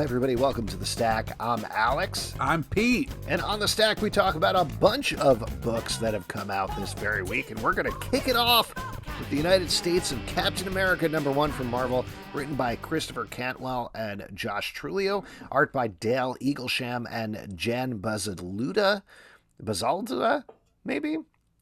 everybody? Welcome to The Stack. I'm Alex. I'm Pete. And on The Stack, we talk about a bunch of books that have come out this very week, and we're going to kick it off with The United States of Captain America #1 from Marvel, written by Christopher Cantwell and Josh Trujillo, art by Dale Eaglesham and Jen Bazaldua, maybe?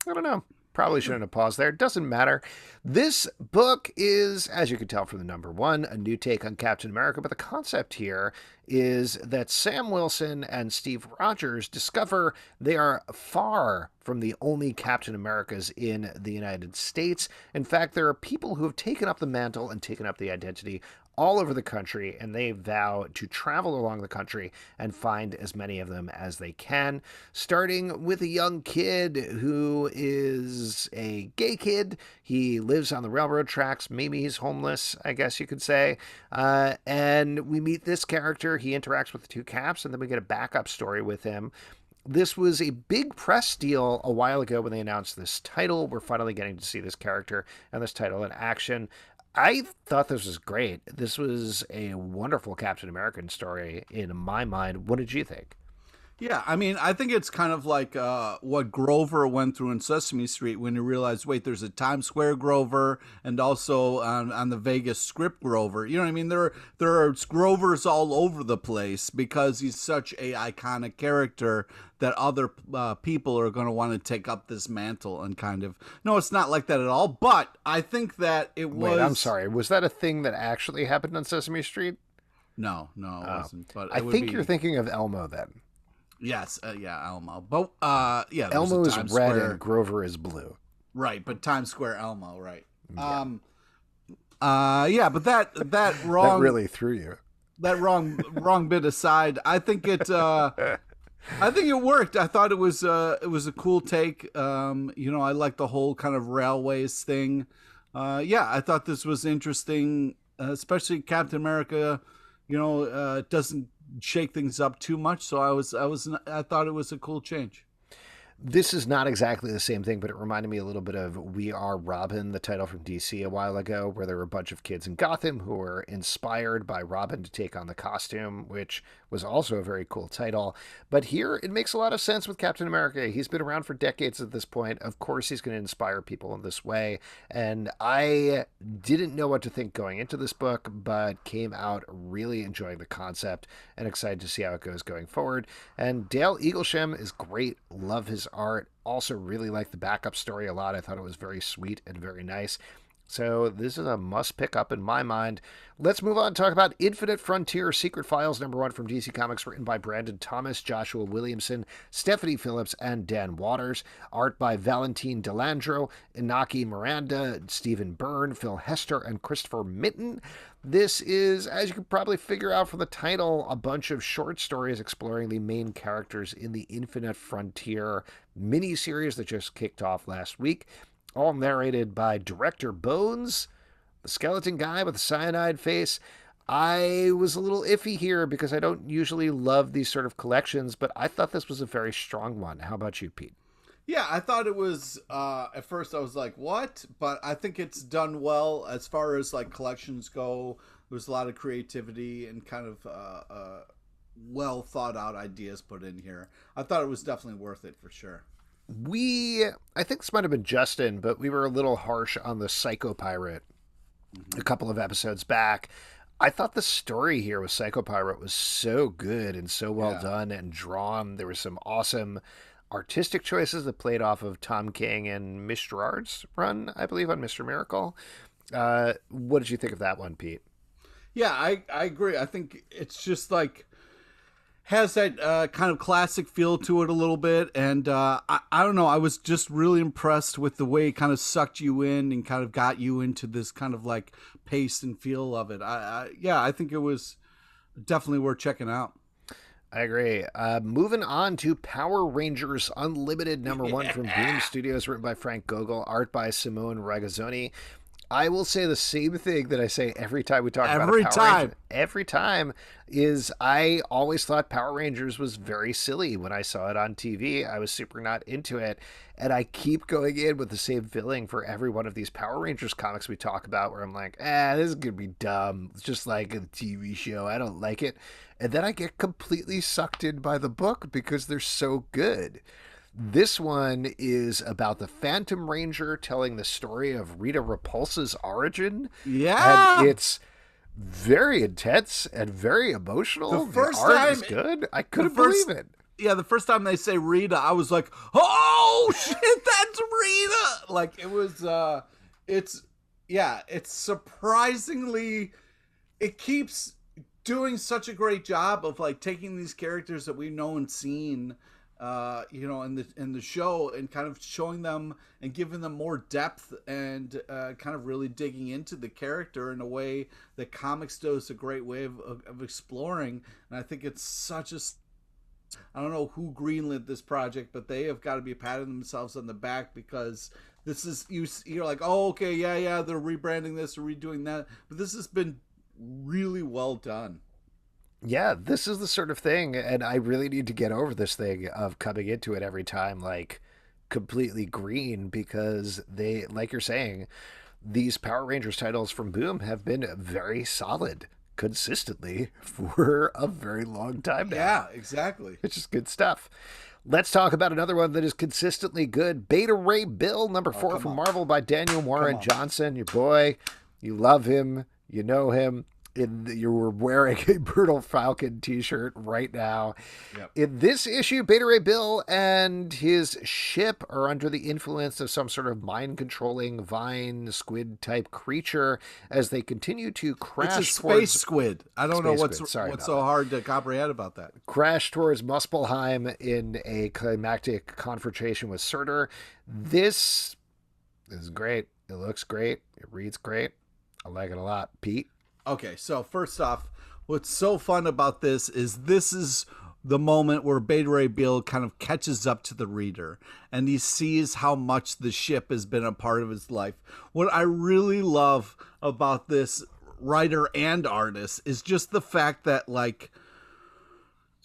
I don't know. Probably shouldn't have paused there. Doesn't matter. This book is, as you can tell from the #1, a new take on Captain America, but the concept here is that Sam Wilson and Steve Rogers discover they are far from the only Captain Americas in the United States. In fact, there are people who have taken up the mantle and taken up the identity all over the country, and they vow to travel along the country and find as many of them as they can, starting with a young kid who is a gay kid. He lives on the railroad tracks. Maybe he's homeless, I guess you could say. And we meet this character. He interacts with the two Caps, and then we get a backup story with him. This was a big press deal a while ago when they announced this title. We're finally getting to see this character and this title in action. I thought this was great. This was a wonderful Captain American story in my mind. What did you think? Yeah, I mean, I think it's kind of like what Grover went through in Sesame Street when he realized, wait, there's a Times Square Grover and also on the Vegas Strip Grover. You know what I mean? There are Grovers all over the place because he's such a iconic character that other people are going to want to take up this mantle and kind of... No, it's not like that at all, but I think that it was... Wait, I'm sorry. Was that a thing that actually happened on Sesame Street? No, it wasn't. But I think you're thinking of Elmo then. Yes, Elmo. But yeah, Elmo is Times red Square. and Grover is blue. Right, but Times Square Elmo, right? Yeah. Yeah, but that wrong that really threw you. That wrong bit aside, I think it worked. I thought it was a cool take. I like the whole kind of railways thing. I thought this was interesting, especially Captain America. Doesn't shake things up too much, so I thought it was a cool change. This is not exactly the same thing, but it reminded me a little bit of We Are Robin, the title from DC a while ago, where there were a bunch of kids in Gotham who were inspired by Robin to take on the costume, which was also a very cool title. But here, it makes a lot of sense with Captain America. He's been around for decades at this point. Of course, he's going to inspire people in this way. And I didn't know what to think going into this book, but came out really enjoying the concept and excited to see how it goes going forward. And Dale Eaglesham is great. Love his art. Also really like the backup story a lot. I thought it was very sweet and very nice. So this is a must pick up in my mind. Let's move on and talk about Infinite Frontier Secret Files #1 from DC Comics, written by Brandon Thomas, Joshua Williamson, Stephanie Phillips, and Dan Waters. Art by Valentine de Landro, Inaki Miranda, Stephen Byrne, Phil Hester, and Christopher Mitten. This is, as you can probably figure out from the title, a bunch of short stories exploring the main characters in the Infinite Frontier miniseries that just kicked off last week. All narrated by Director Bones, the skeleton guy with the cyanide face. I was a little iffy here because I don't usually love these sort of collections, but I thought this was a very strong one. How about you, Pete? Yeah, I thought it was, at first I was like, what? But I think it's done well as far as like collections go. There's a lot of creativity and kind of well thought out ideas put in here. I thought it was definitely worth it for sure. I think this might have been Justin, but we were a little harsh on the Psycho Pirate a couple of episodes back. I thought the story here with Psycho Pirate was so good and so well done and drawn. There were some awesome artistic choices that played off of Tom King and Miss Gerard's run, I believe, on Mr. Miracle. What did you think of that one, Pete? Yeah, I agree. I think it's just like has that kind of classic feel to it a little bit. And I don't know, I was just really impressed with the way it kind of sucked you in and kind of got you into this kind of like pace and feel of it. I think it was definitely worth checking out. I agree. Moving on to Power Rangers Unlimited #1 from Boom Studios, written by Frank Gogol, art by Simone Ragazzoni. I will say the same thing that I say every time we talk about a Every Power time. Ranger. Every time is I always thought Power Rangers was very silly when I saw it on TV. I was super not into it. And I keep going in with the same feeling for every one of these Power Rangers comics we talk about where I'm like, this is going to be dumb. It's just like a TV show. I don't like it. And then I get completely sucked in by the book because they're so good. This one is about the Phantom Ranger telling the story of Rita Repulsa's origin. Yeah. And it's very intense and very emotional. The art is good. I couldn't believe it. Yeah, the first time they say Rita, I was like, oh, shit, that's Rita. Like, it was, it's surprisingly, it keeps doing such a great job of, like, taking these characters that we've known and seen, in the show and kind of showing them and giving them more depth and kind of really digging into the character in a way that comics does a great way of exploring. And I think it's such a, I don't know who greenlit this project, but they have got to be patting themselves on the back because this is, you're like, oh, okay, yeah, they're rebranding this or redoing that. But this has been really well done. Yeah, this is the sort of thing, and I really need to get over this thing of coming into it every time like completely green because they, like you're saying, these Power Rangers titles from Boom have been very solid consistently for a very long time now. Yeah, exactly. It's just good stuff. Let's talk about another one that is consistently good. Beta Ray Bill, number 4 from Marvel by Daniel Warren Johnson. Your boy, you love him, you know him. You were wearing a Brutal Falcon t-shirt right now. Yep. In this issue, Beta Ray Bill and his ship are under the influence of some sort of mind-controlling vine squid type creature as they continue to crash. It's a space squid. I don't know what's so hard to comprehend about that. Crash towards Muspelheim in a climactic confrontation with Surtur. This is great. It looks great. It reads great. I like it a lot. Pete? Okay, so first off, what's so fun about this is the moment where Beta Ray Bill kind of catches up to the reader and he sees how much the ship has been a part of his life. What I really love about this writer and artist is just the fact that, like,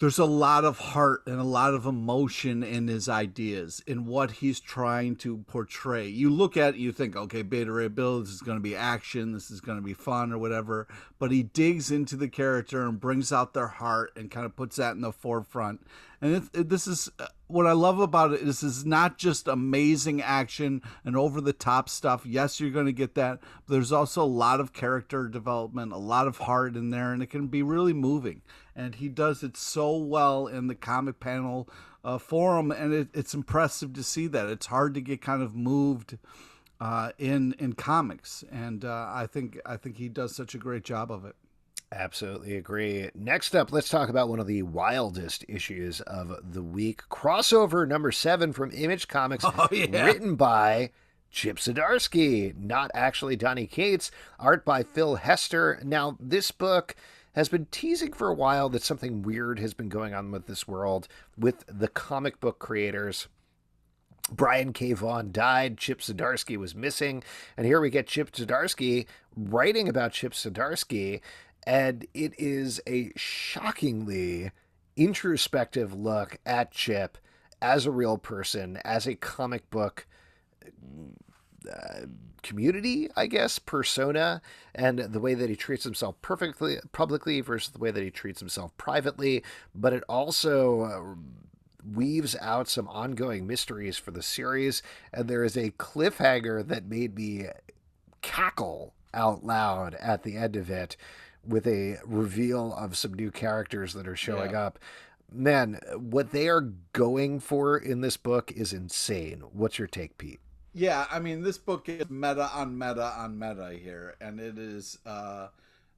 there's a lot of heart and a lot of emotion in his ideas, in what he's trying to portray. You look at it, you think, okay, Beta Ray Bill, this is going to be action, this is going to be fun or whatever. But he digs into the character and brings out their heart and kind of puts that in the forefront. And this is what I love about it. This is not just amazing action and over-the-top stuff. Yes, you're going to get that. But there's also a lot of character development, a lot of heart in there, and it can be really moving. And he does it so well in the comic panel forum, and it's impressive to see that. It's hard to get kind of moved in comics, and I think he does such a great job of it. Absolutely agree. Next up, let's talk about one of the wildest issues of the week. Crossover number 7 from Image Comics, written by Chip Zdarsky, not actually Donny Cates, art by Phil Hester. Now, this book has been teasing for a while that something weird has been going on with this world, with the comic book creators. Brian K. Vaughan died, Chip Zdarsky was missing, and here we get Chip Zdarsky writing about Chip Zdarsky, and it is a shockingly introspective look at Chip as a real person, as a comic book community, I guess, persona, and the way that he treats himself perfectly publicly versus the way that he treats himself privately. But it also weaves out some ongoing mysteries for the series, and there is a cliffhanger that made me cackle out loud at the end of it, with a reveal of some new characters that are showing up. Man, what they are going for in this book is insane. What's your take, Pete? Yeah, I mean, this book is meta on meta on meta here, and it is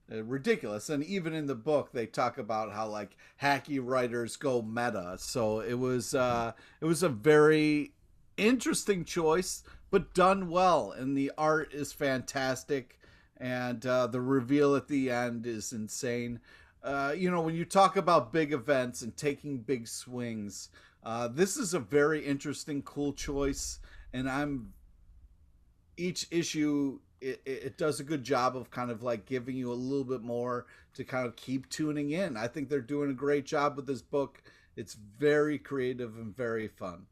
ridiculous. And even in the book, they talk about how, like, hacky writers go meta. So it was a very interesting choice, but done well. And the art is fantastic, and the reveal at the end is insane. When you talk about big events and taking big swings, this is a very interesting, cool choice. And each issue it does a good job of kind of like giving you a little bit more to kind of keep tuning in. I think they're doing a great job with this book. It's very creative and very fun.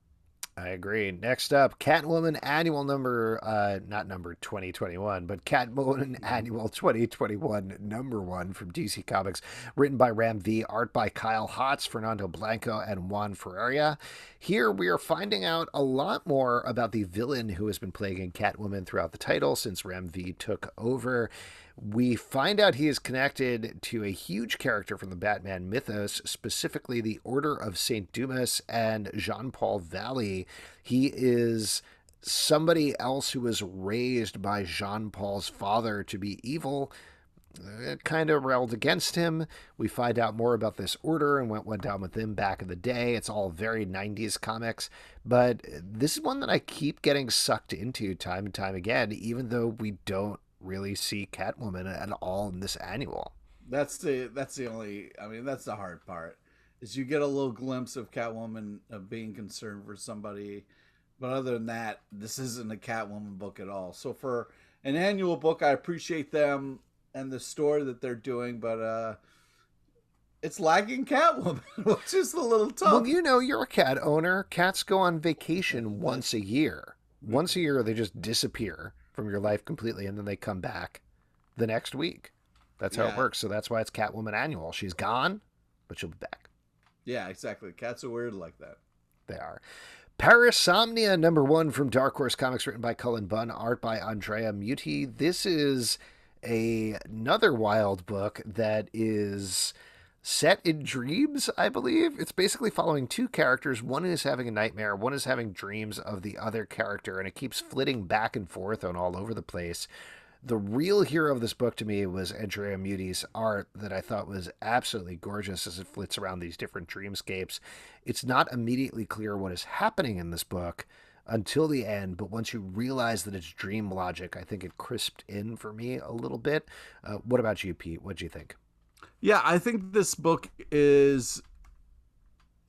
I agree. Next up, Catwoman Annual Number, not number 2021, but Catwoman Annual 2021 #1 from DC Comics, written by Ram V, art by Kyle Hotz, Fernando Blanco, and Juan Ferreyra. Here we are finding out a lot more about the villain who has been plaguing Catwoman throughout the title since Ram V took over. We find out he is connected to a huge character from the Batman mythos, specifically the Order of St. Dumas and Jean-Paul Valley. He is somebody else who was raised by Jean-Paul's father to be evil. It kind of railed against him. We find out more about this order and what went down with them back in the day. It's all very 90s comics, but this is one that I keep getting sucked into time and time again, even though we don't really see Catwoman at all in this annual. That's the only, I mean, that's the hard part, is you get a little glimpse of Catwoman being concerned for somebody, but other than that, this isn't a Catwoman book at all. So for an annual book, I appreciate them and the story that they're doing, but it's lacking Catwoman, which is a little tough. Well, you know, you're a cat owner. Cats go on vacation once a year. Once a year, they just disappear from your life completely, and then they come back the next week. That's how it works. So that's why it's Catwoman Annual. She's gone, but she'll be back. Yeah, exactly. Cats are weird like that. They are. Parasomnia #1 from Dark Horse Comics, written by Cullen Bunn, art by Andrea Mutti. This is another wild book that is set in dreams, I believe. It's basically following two characters. One is having a nightmare, one is having dreams of the other character, and it keeps flitting back and forth on all over the place. The real hero of this book to me was Andrea Mutti's art that I thought was absolutely gorgeous as it flits around these different dreamscapes. It's not immediately clear what is happening in this book until the end, but once you realize that it's dream logic, I think it crisped in for me a little bit. What about you, Pete? What'd you think? Yeah, I think this book is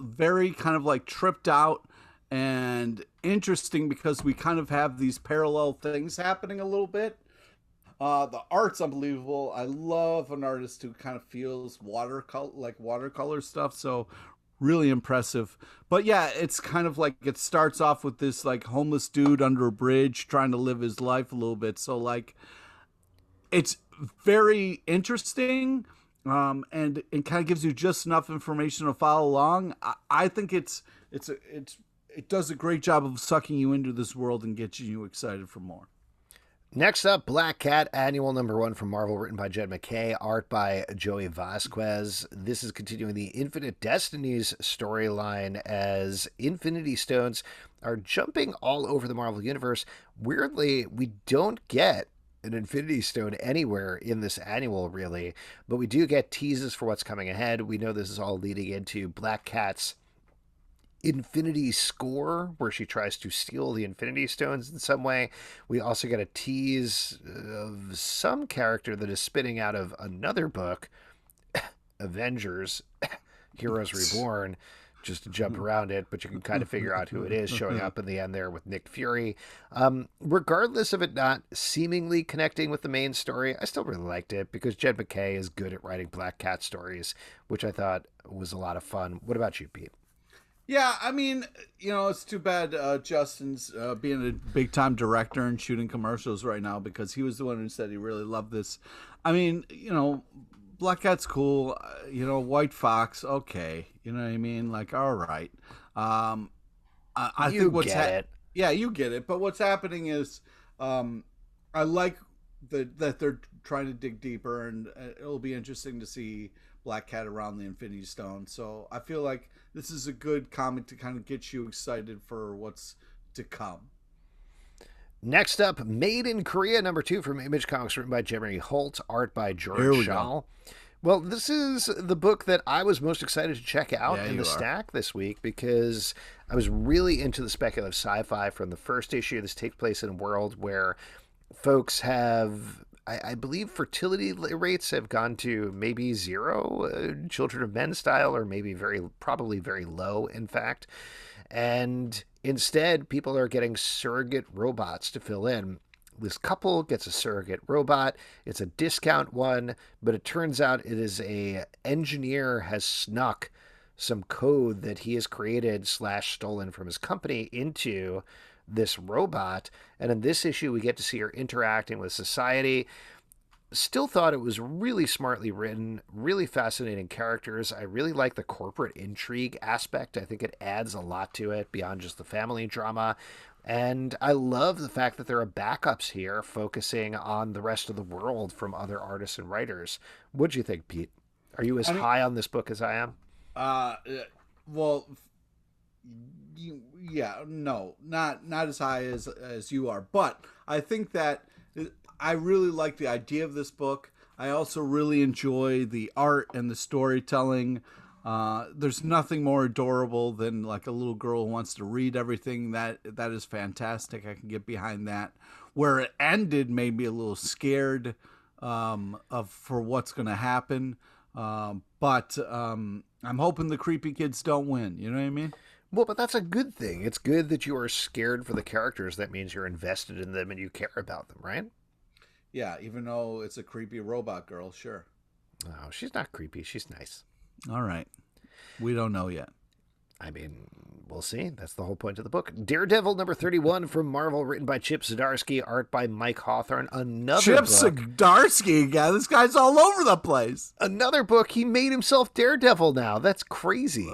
very kind of like tripped out and interesting because we kind of have these parallel things happening a little bit. The art's unbelievable. I love an artist who kind of feels watercolor stuff. So really impressive. But yeah, it's kind of like it starts off with this like homeless dude under a bridge trying to live his life a little bit. So like it's very interesting. And it kind of gives you just enough information to follow along. I think it does a great job of sucking you into this world and getting you excited for more. Next up, Black Cat Annual #1 from Marvel, written by Jed MacKay, art by Joey Vazquez. This is continuing the Infinite Destinies storyline as Infinity Stones are jumping all over the Marvel Universe. Weirdly, we don't get an Infinity Stone anywhere in this annual, really, but we do get teases for what's coming ahead. We know this is all leading into Black Cat's Infinity Score, where she tries to steal the Infinity Stones in some way. We also get a tease of some character that is spinning out of another book, Avengers, Heroes Reborn, just to jump around it, but you can kind of figure out who it is showing up in the end there with Nick Fury. Regardless of it not seemingly connecting with the main story, I still really liked it because Jed MacKay is good at writing Black Cat stories, which I thought was a lot of fun. What about you, Pete? Yeah, I mean, you know, it's too bad Justin's being a big-time director and shooting commercials right now because he was the one who said he really loved this. I mean, you know, Black Cat's cool. You know, White Fox, okay. You know what I mean? Like, all right. I think what's it. Yeah, you get it. But what's happening is, I like that they're trying to dig deeper, and it'll be interesting to see Black Cat around the Infinity Stone. So I feel like this is a good comic to kind of get you excited for what's to come. Next up, Made in Korea #2 from Image Comics, written by Jeremy Holt, art by George Shaw. Well, this is the book that I was most excited to check out in the stack this week because I was really into the speculative sci-fi from the first issue. This takes place in a world where folks have, I believe, fertility rates have gone to maybe 0, Children of Men style, or maybe probably very low, in fact. And instead, people are getting surrogate robots to fill in. this couple gets a surrogate robot. It's a discount one, but it turns out it is a engineer has snuck some code that he has created / stolen from his company into this robot. And in this issue, we get to see her interacting with society. Still thought it was really smartly written, really fascinating characters. I really like the corporate intrigue aspect. I think it adds a lot to it beyond just the family drama. And I love the fact that there are backups here focusing on the rest of the world from other artists and writers. What'd you think, Pete? Are you as high on this book as I am? Well, yeah, no, not as high as you are, but I think that I really like the idea of this book. I also really enjoy the art and the storytelling. There's nothing more adorable than like a little girl who wants to read everything. That is fantastic. I can get behind that. Where it ended made me a little scared for what's going to happen. But I'm hoping the creepy kids don't win. You know what I mean? Well, but that's a good thing. It's good that you are scared for the characters. That means you're invested in them and you care about them, right? Yeah, even though it's a creepy robot girl, sure. Oh, she's not creepy. She's nice. All right. We don't know yet. I mean, we'll see. That's the whole point of the book. Daredevil number 31 from Marvel, written by Chip Zdarsky, art by Mike Hawthorne. Another Chip book. Zdarsky, guy. This guy's all over the place. Another book. He made himself Daredevil now. That's crazy.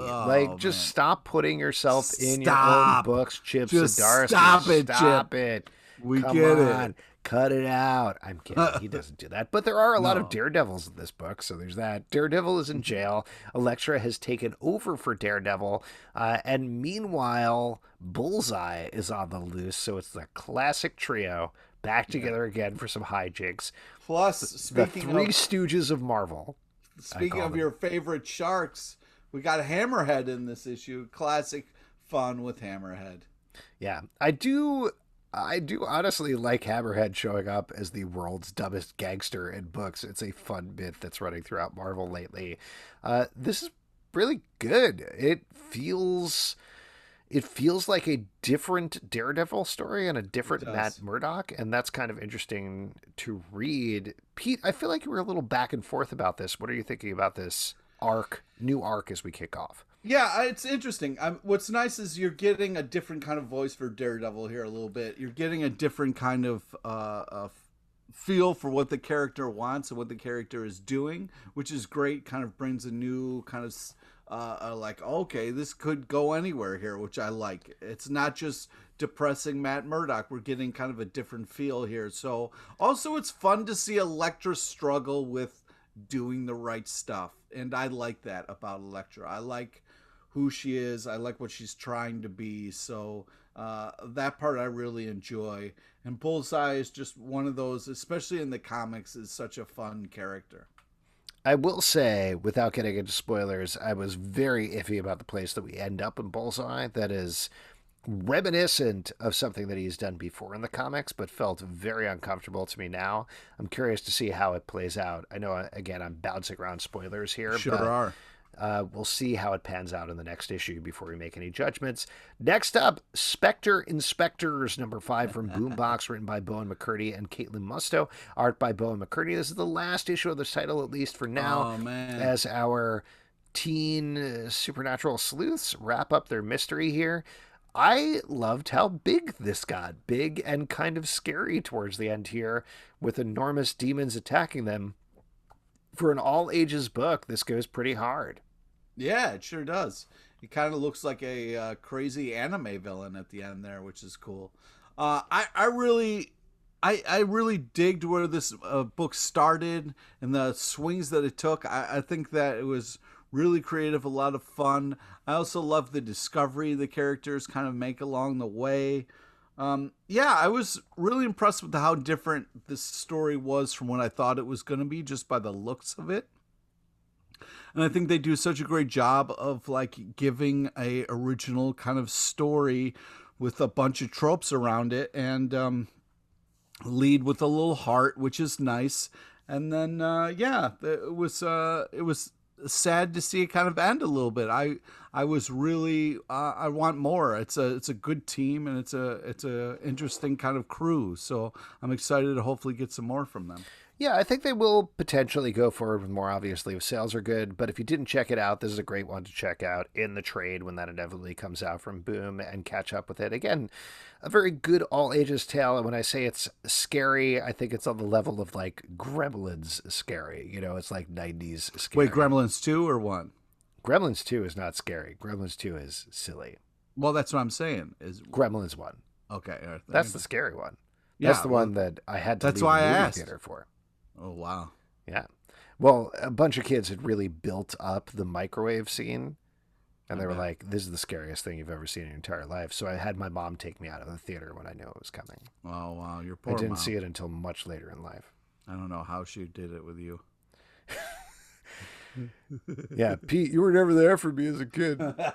Just stop putting yourself in your own books, Chip Zdarsky. Stop it. Come on. Cut it out. I'm kidding. He doesn't do that. But there are a lot of Daredevils in this book, so there's that. Daredevil is in jail. Elektra has taken over for Daredevil. And meanwhile, Bullseye is on the loose, so it's the classic trio back together again for some hijinks. Plus, the Three Stooges of Marvel. Speaking of your favorite sharks, we got Hammerhead in this issue. Classic fun with Hammerhead. Yeah, I do honestly like Hammerhead showing up as the world's dumbest gangster in books. It's a fun bit that's running throughout Marvel lately. This is really good. It feels like a different Daredevil story and a different Matt Murdock, and that's kind of interesting to read. Pete, I feel like you were a little back and forth about this. What are you thinking about this new arc as we kick off? Yeah, it's interesting. What's nice is you're getting a different kind of voice for Daredevil here a little bit. You're getting a different kind of feel for what the character wants and what the character is doing, which is great. Kind of brings a new kind of like, okay, this could go anywhere here, which I like. It's not just depressing Matt Murdock. We're getting kind of a different feel here. So also it's fun to see Elektra struggle with doing the right stuff. And I like that about Elektra. I like who she is. I like what she's trying to be. So that part I really enjoy. And Bullseye is just one of those, especially in the comics, is such a fun character. I will say, without getting into spoilers, I was very iffy about the place that we end up in Bullseye. That is reminiscent of something that he's done before in the comics, but felt very uncomfortable to me now. I'm curious to see how it plays out. I know, again, I'm bouncing around spoilers here. Sure are. We'll see how it pans out in the next issue before we make any judgments. Next up, Spectre Inspectors, number 5 from Boombox, written by Bowen McCurdy and Caitlin Musto. Art by Bowen McCurdy. This is the last issue of this title, at least for now, as our teen supernatural sleuths wrap up their mystery here. I loved how big this got. Big and kind of scary towards the end here, with enormous demons attacking them. For an all-ages book, this goes pretty hard. Yeah, it sure does. He kind of looks like a crazy anime villain at the end there, which is cool. I really digged where this book started and the swings that it took. I think that it was really creative, a lot of fun. I also love the discovery the characters kind of make along the way. I was really impressed with how different this story was from what I thought it was going to be, just by the looks of it. And I think they do such a great job of like giving a original kind of story with a bunch of tropes around it, and lead with a little heart, which is nice. And then it was sad to see it kind of end a little bit. I I was really I want more. It's a good team, and it's a interesting kind of crew. So I'm excited to hopefully get some more from them. Yeah, I think they will potentially go forward with more, obviously, if sales are good. But if you didn't check it out, this is a great one to check out in the trade when that inevitably comes out from Boom and catch up with it. Again, a very good all ages tale. And when I say it's scary, I think it's on the level of like Gremlins scary. You know, it's like 90s scary. Wait, Gremlins 2 or 1? Gremlins 2 is not scary. Gremlins 2 is silly. Well, that's what I'm saying. Is Gremlins 1. Okay. All right, that's the scary one. That's the one that I had to leave the movie theater for. Oh, wow. Yeah. Well, a bunch of kids had really built up the microwave scene, and they were like, this is the scariest thing you've ever seen in your entire life. So I had my mom take me out of the theater when I knew it was coming. Oh, wow. Your poor mom. I didn't see it until much later in life. I don't know how she did it with you. Yeah, Pete, you were never there for me as a kid. It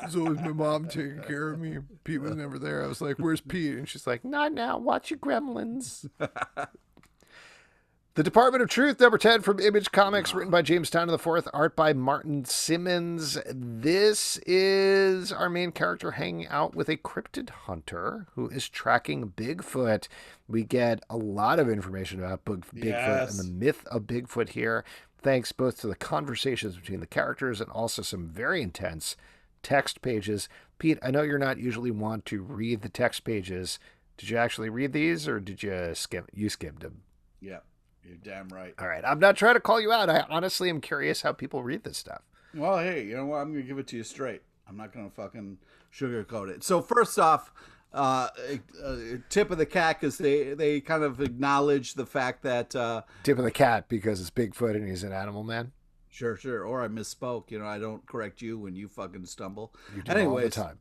was always my mom taking care of me. Pete was never there. I was like, where's Pete? And she's like, not now. Watch your Gremlins. The Department of Truth, number 10 from Image Comics, written by James Tynion IV, art by Martin Simmons. This is our main character hanging out with a cryptid hunter who is tracking Bigfoot. We get a lot of information about Bigfoot and the myth of Bigfoot here, thanks both to the conversations between the characters and also some very intense text pages. Pete, I know you're not usually want to read the text pages. Did you actually read these, or did you skim? You skimmed them. Yeah. You're damn right. All right. I'm not trying to call you out. I honestly am curious how people read this stuff. Well, hey, you know what? I'm going to give it to you straight. I'm not going to fucking sugarcoat it. So first off, tip of the cat, because they kind of acknowledge the fact that... tip of the cat because it's Bigfoot and he's an animal man? Sure. Or I misspoke. You know, I don't correct you when you fucking stumble. You do all the time.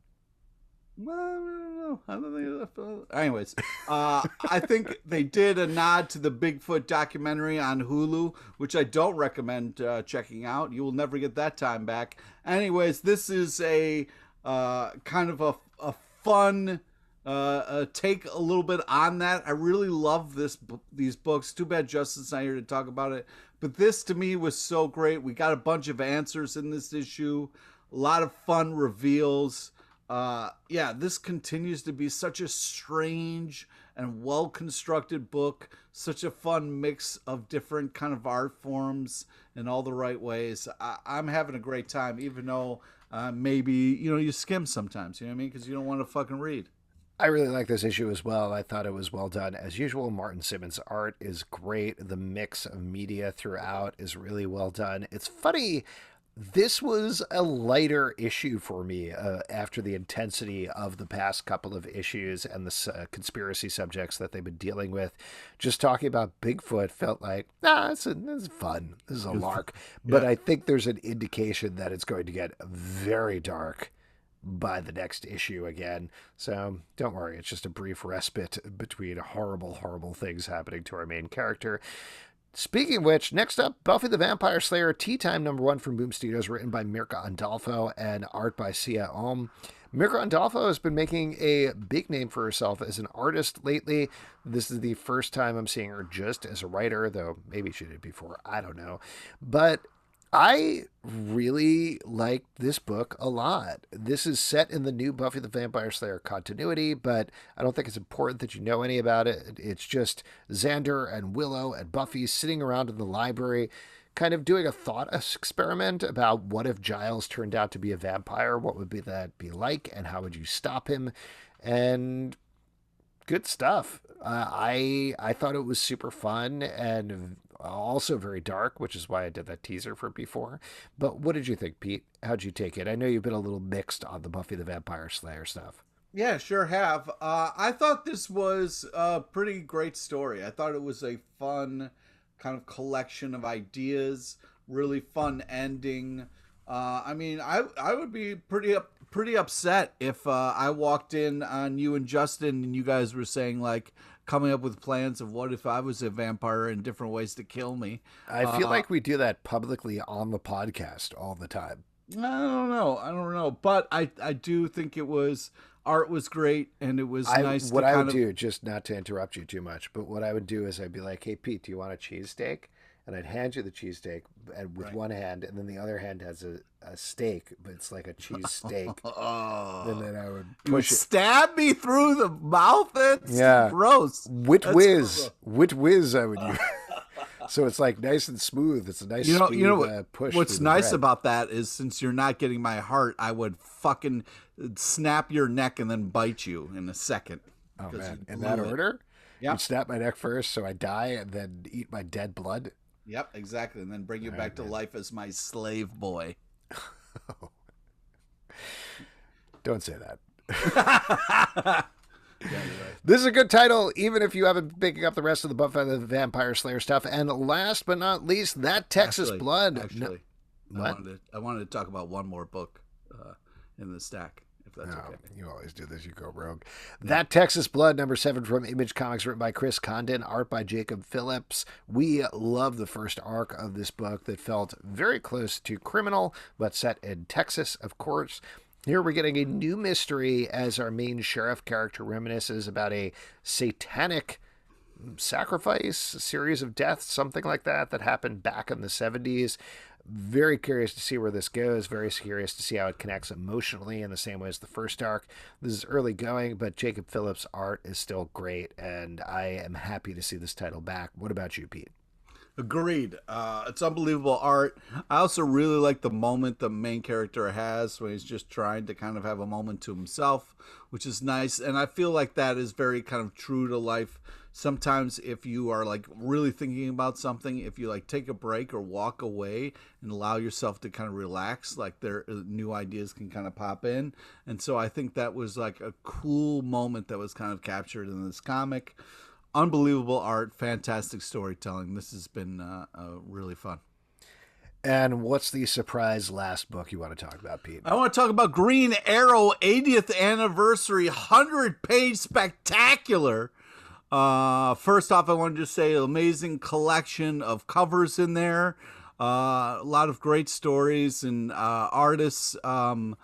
Well, I don't know. Anyways, I think they did a nod to the Bigfoot documentary on Hulu, which I don't recommend checking out. You will never get that time back. Anyways, this is a kind of a fun take a little bit on that. I really love these books. Too bad Justin's not here to talk about it. But this to me was so great. We got a bunch of answers in this issue. A lot of fun reveals. This continues to be such a strange and well-constructed book, such a fun mix of different kind of art forms in all the right ways. I'm having a great time, even though maybe, you skim sometimes, you know what I mean? Because you don't want to fucking read. I really like this issue as well. I thought it was well done. As usual, Martin Simmons' art is great. The mix of media throughout is really well done. It's funny. This was a lighter issue for me after the intensity of the past couple of issues and the conspiracy subjects that they've been dealing with. Just talking about Bigfoot felt like, this is fun. This is a lark. But I think there's an indication that it's going to get very dark by the next issue again. So don't worry. It's just a brief respite between horrible, horrible things happening to our main character. Speaking of which, next up, Buffy the Vampire Slayer Tea Time #1 from Boom Studios, written by Mirka Andolfo and art by Sia Ohm. Mirka Andolfo has been making a big name for herself as an artist lately. This is the first time I'm seeing her just as a writer, though maybe she did before, I don't know. But I really like this book a lot. This is set in the new Buffy the Vampire Slayer continuity, but I don't think it's important that you know any about it. It's just Xander and Willow and Buffy sitting around in the library, kind of doing a thought experiment about what if Giles turned out to be a vampire? What would that be like, and how would you stop him? And good stuff. I thought it was super fun and also very dark, which is why I did that teaser for before. But what did you think, Pete? How'd you take it? I know you've been a little mixed on the Buffy the Vampire Slayer stuff. Yeah, sure have. I thought this was a pretty great story. I thought it was a fun kind of collection of ideas, really fun ending. I would be pretty upset if I walked in on you and Justin and you guys were saying, like, coming up with plans of what if I was a vampire and different ways to kill me. I feel like we do that publicly on the podcast all the time. I don't know. But I do think art was great, and it was nice. What I would do, just not to interrupt you too much, but what I would do is I'd be like, hey, Pete, do you want a cheesesteak? and I'd hand you the cheesesteak and with one hand, and then the other hand has a steak, but it's like a cheese steak. And then I would push it. Stab me through the mouth? It's gross. Wit whiz I would use. So it's like nice and smooth. It's a nice push. What's nice about that is since you're not getting my heart, I would fucking snap your neck and then bite you in a second. Oh, man. In that order? Yeah. You'd snap my neck first so I die and then eat my dead blood? Yep, exactly. And then bring you back to life as my slave boy. Don't say that. This is a good title, even if you haven't been picking up the rest of the Buffy the Vampire Slayer stuff. And last but not least, that Texas Blood. I wanted to talk about one more book in the stack, if that's okay. You always do this. You go rogue. Yeah. That Texas Blood, number 7 from Image Comics, written by Chris Condon, art by Jacob Phillips. We love the first arc of this book that felt very close to Criminal, but set in Texas, of course. Here we're getting a new mystery as our main sheriff character reminisces about a satanic sacrifice, a series of deaths, something like that happened back in the 70s. Very curious to see where this goes. Very curious to see how it connects emotionally in the same way as the first arc. This is early going, but Jacob Phillips' art is still great, and I am happy to see this title back. What about you, Pete? Agreed. It's unbelievable art. I also really like the moment the main character has when he's just trying to kind of have a moment to himself, which is nice. And I feel like that is very kind of true to life. Sometimes if you are like really thinking about something, if you like take a break or walk away and allow yourself to kind of relax, like there new ideas can kind of pop in. And so I think that was like a cool moment that was kind of captured in this comic. Unbelievable art, fantastic storytelling. This has been really fun. And what's the surprise last book you want to talk about, Pete? I want to talk about Green Arrow 80th Anniversary 100-page spectacular. First off, I want to just say an amazing collection of covers in there. A lot of great stories and artists. As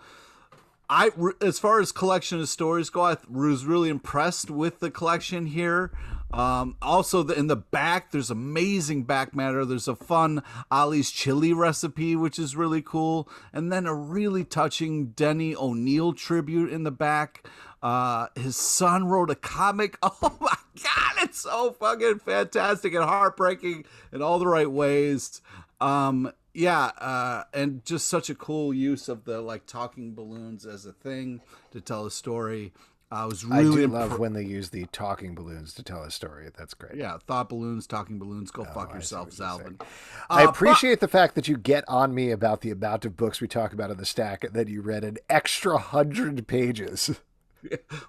far as collection of stories go, I was really impressed with the collection here. Also, in the back, there's amazing back matter. There's a fun Ollie's chili recipe, which is really cool. And then a really touching Denny O'Neil tribute in the back. His son wrote a comic. Oh my God, it's so fucking fantastic and heartbreaking in all the right ways. And just such a cool use of the like talking balloons as a thing to tell a story. I do love when they use the talking balloons to tell a story. That's great. Yeah, thought balloons, talking balloons. Go fuck yourself, Zalvin. I appreciate the fact that you get on me about the amount of books we talk about in the stack and then you read an extra 100 pages.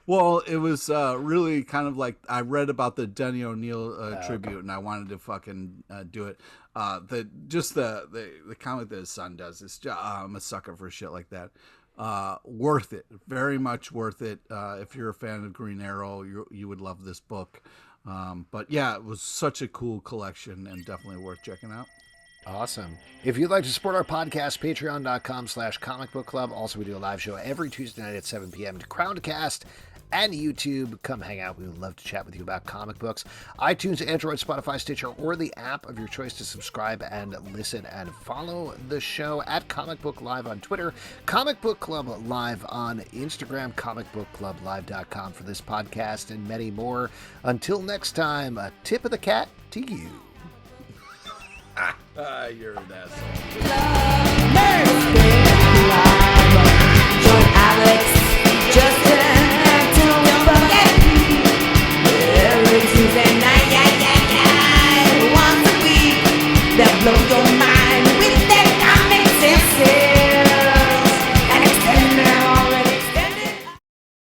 Well, it was really kind of like I read about the Denny O'Neil tribute, and I wanted to fucking do it. The comic that his son does is I'm a sucker for shit like that. Worth it, very much worth it. If you're a fan of Green Arrow, you would love this book. But yeah, it was such a cool collection and definitely worth checking out. Awesome. If you'd like to support our podcast, patreon.com/comicbookclub. Also, we do a live show every Tuesday night at 7 p.m. to Crowdcast and YouTube. Come hang out. We would love to chat with you about comic books. iTunes, Android, Spotify, Stitcher, or the app of your choice to subscribe and listen and follow the show at Comic Book Live on Twitter, Comic Book Club Live on Instagram, comicbookclublive.com for this podcast and many more. Until next time, a tip of the cat to you. You're an asshole. Join Alex, Justin.